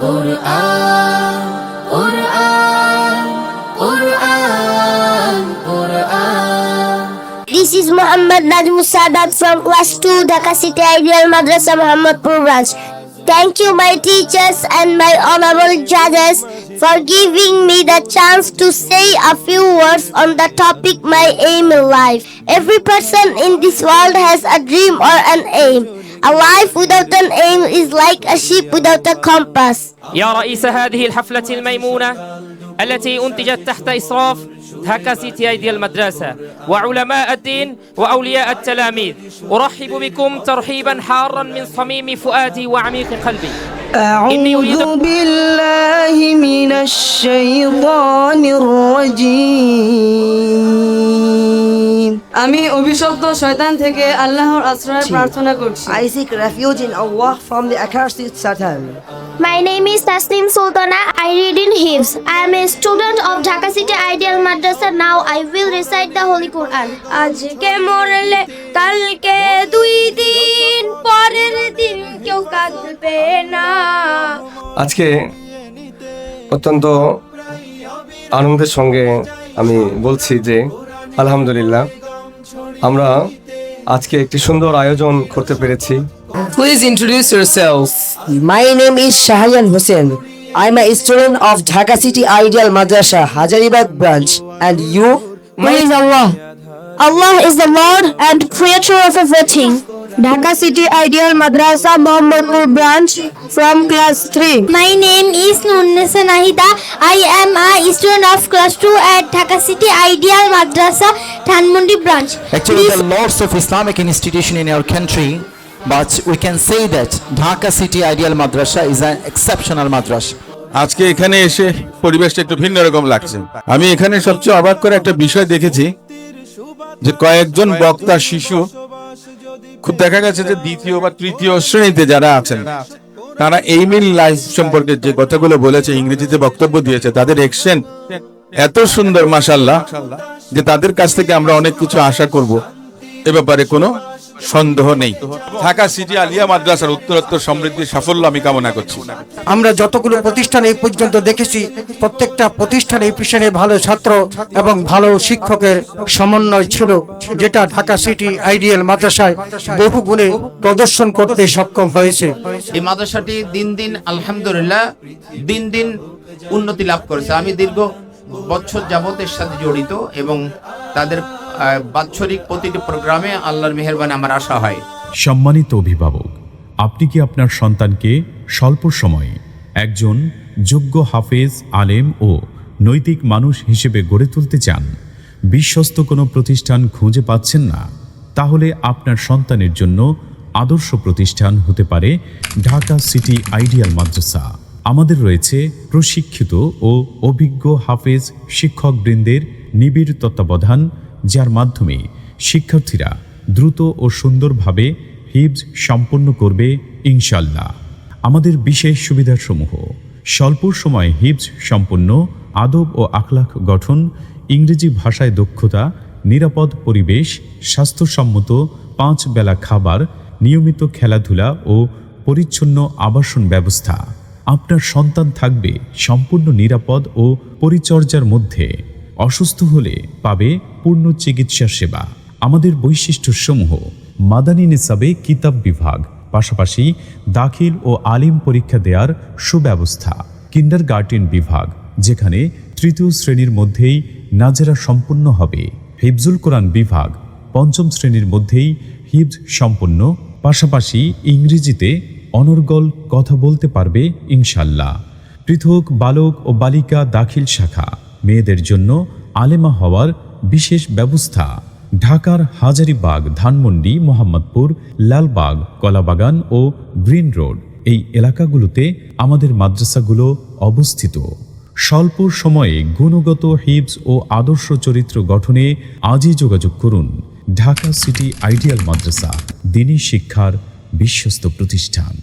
Quran, Quran, Quran, Quran. This is Muhammad Najmus Sadat from class 2 Dhaka City Ideal Madrasa Muhammadpur branch. Thank you my teachers and my honorable judges for giving me the chance to say a few words on the topic my aim in life. Every person in this world has a dream or an aim. A life without an aim is like a ship without a compass. يا رئيس هذه الحفلة الميمونة التي أنتجت تحت إشراف دهاكا سيتي أيديال المدرسة وعلماء الدين وأولياء التلاميذ، أرحب بكم ترحيبا حارا من صميم فؤادي وعميق قلبي. أعوذ بالله من الشيطان الرجيم আমি অভিশপ্ত শয়তান থেকে আল্লাহর আশ্রয় প্রার্থনা করছি I seek refuge in Allah from the accursed Satan. My name is Taslim Sultana. I read in Hifz. I am a student of Dhaka City Ideal Madrasa. Now I will recite the Holy Quran. আজকে মরলে কালকে দুই দিন পরের দিন কেউ কাঁদবে না। আজকে অত্যন্ত আনন্দের সঙ্গে আমি বলছি যে আলহামদুলিল্লাহ আমরা আজকে একটি সুন্দর আয়োজন করতে পেরেছি। Please introduce yourself. My name is Shahayan Hussain. I'm a student of Dhaka City Ideal Madrasa, Hazaribagh branch. And you? Praise Allah. Allah is the Lord and Creator of everything. Dhaka City Ideal Madrasa Muhammadpur branch from class 3. My name is Nunnesa Nahida. I am a student of class 2 at Dhaka City Ideal Madrasa Dhanmondi branch. Actually, there are lots of Islamic institutions in our country, but we can say that Dhaka City Ideal Madrasa is an exceptional madrasa. আজকে এখানে এসে পরিবেশটা একটু ভিন্ন রকম লাগছে। আমি এখানে সবচেয়ে অবাক করে একটা বিষয় দেখেছি যে কয়েকজন বক্তা শিশু, খুব দেখা গেছে যে দ্বিতীয় বা তৃতীয় শ্রেণীতে যারা আছেন তারা এইম ইন লাইফ সম্পর্কে যে কথাগুলো বলেছে, ইংরেজিতে বক্তব্য দিয়েছে, তাদের এক্সেন্ট এত সুন্দর মাশাআল্লাহ যে তাদের কাছ থেকে আমরা অনেক কিছু আশা করব, এ ব্যাপারে কোনো সন্দেহ নেই। ঢাকা সিটি আলিয়া মাদ্রাসার উত্তরোত্তর সমৃদ্ধি সাফল্য আমি কামনা করছি। আমরা যতগুলো প্রতিষ্ঠান এই পর্যন্ত দেখেছি, প্রত্যেকটা প্রতিষ্ঠানে এই পিছনে ভালো ছাত্র এবং ভালো শিক্ষকের সমন্বয় ছিল, যেটা ঢাকা সিটি আইডিয়াল মাদ্রাসায় বহু গুণে প্রদর্শন করতে সক্ষম হয়েছে। এই মাদ্রাসাটি দিন দিন আলহামদুলিল্লাহ দিন দিন উন্নতি লাভ করেছে। আমি দীর্ঘ বছর যাবত এর সাথে জড়িত এবং তাদের বাৎসরিক প্রতিটি প্রোগ্রামে আল্লাহর মেহেরবানি আমার আশা হয়। সম্মানিত অভিভাবক, আপনি কি আপনার সন্তানকে স্বল্প সময়ে একজন যোগ্য হাফেজ, আলেম ও নৈতিক মানুষ হিসেবে গড়ে তুলতে চান? বিশ্বস্ত কোনো প্রতিষ্ঠান খুঁজে পাচ্ছেন না? তাহলে আপনার সন্তানের জন্য আদর্শ প্রতিষ্ঠান হতে পারে ঢাকা সিটি আইডিয়াল মাদ্রাসা। আমাদের রয়েছে প্রশিক্ষিত ও অভিজ্ঞ হাফেজ শিক্ষকবৃন্দের নিবিড় তত্ত্বাবধান, যার মাধ্যমে শিক্ষার্থীরা দ্রুত ও সুন্দরভাবে হিফজ সম্পন্ন করবে ইনশাআল্লাহ। আমাদের বিশেষ সুবিধাসমূহ: স্বল্প সময়ে হিফজ সম্পন্ন, আদব ও আখলাক গঠন, ইংরেজি ভাষায় দক্ষতা, নিরাপদ পরিবেশ, স্বাস্থ্যসম্মত 5 বেলা খাবার, নিয়মিত খেলাধুলা ও পরিচ্ছন্ন আবাসন ব্যবস্থা। আপনার সন্তান থাকবে সম্পূর্ণ নিরাপদ ও পরিচর্যার মধ্যে। অসুস্থ হলে পাবে পূর্ণ চিকিৎসা সেবা। আমাদের বৈশিষ্ট্যসমূহ: মাদানী নিসাবে কিতাব বিভাগ, পাশাপাশি দাখিল ও আলিম পরীক্ষা দেওয়ার সুব্যবস্থা। কিন্ডারগার্টেন বিভাগ, যেখানে তৃতীয় শ্রেণীর মধ্যেই নাজেরা সম্পন্ন হবে। হিফজুল কোরআন বিভাগ, 5ম শ্রেণীর মধ্যেই হিফজ সম্পন্ন, পাশাপাশি ইংরেজিতে অনর্গল কথা বলতে পারবে ইনশাআল্লাহ। পৃথক বালক ও বালিকা দাখিল শাখা, মেয়েদের জন্য আলেমা হওয়ার বিশেষ ব্যবস্থা। ঢাকার হাজারীবাগ, ধানমন্ডি, মোহাম্মদপুর, লালবাগ, কলাবাগান ও গ্রিন রোড এই এলাকাগুলোতে আমাদের মাদ্রাসাগুলো অবস্থিত। স্বল্প সময়ে গুণগত হিফজ ও আদর্শ চরিত্র গঠনে আজই যোগাযোগ করুন। ঢাকা সিটি আইডিয়াল মাদ্রাসা, দ্বীনি শিক্ষার বিশ্বস্ত প্রতিষ্ঠান।